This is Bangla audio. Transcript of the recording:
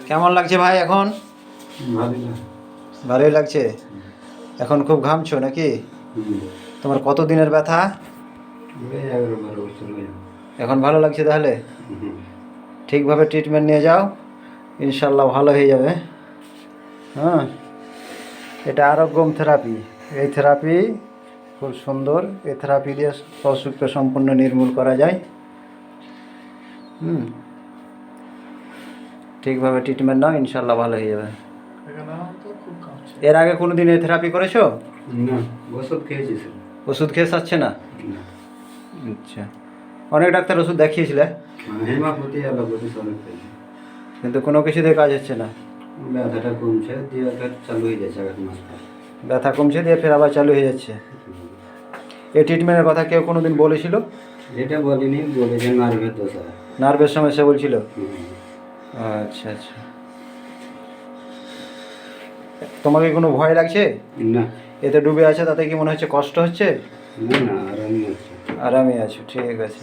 কেমন লাগছে ভাই এখন? ভালোই লাগছে। এখন খুব ঘামছো নাকি? তোমার কত দিনের ব্যথা? এখন ভালো লাগছে তাহলে? ঠিকভাবে ট্রিটমেন্ট নিয়ে যাও, ইনশাল্লাহ ভালো হয়ে যাবে। হ্যাঁ, এটা আরোগ্যম থেরাপি। এই থেরাপি খুব সুন্দর। এই থেরাপি দিয়ে অসুখকে সম্পূর্ণ নির্মূল করা যায়। ঠিকভাবে ট্রিটমেন্ট নাও, ইনশাল্লাহ ভালো হয়ে যাবে। এর আগে কোনো দিন এই থেরাপি করেছো? না, ওষুধ খেয়েছি। ওষুধ খেয়ে সারছে না? আচ্ছা, অনেক ডাক্তার ওষুধ দেখিয়েছিলে? হেমাপতি অ্যালোপ্যাথি সব খেয়েছি, কিন্তু কোনো কিছুতে কাজ হচ্ছে না। ব্যথাটা কমছে, দিয়ে চালু হয়ে যাচ্ছে 1 মাস পর। ব্যথা কমছে দিয়ে ফের আবার চালু হয়ে যাচ্ছে। এই ট্রিটমেন্টের কথা কেউ কোনো দিন বলেছিল? এটা বলিনি, বলেছে নার্ভের দোষা। নার্ভের সমস্যা বলছিল? আচ্ছা আচ্ছা। তোমাকে কোনো ভয় লাগছে? না। এতে ডুবে আছে তাতে কি মনে হচ্ছে কষ্ট হচ্ছে? না না, আরামই আছে। আরামে আছো, ঠিক আছে।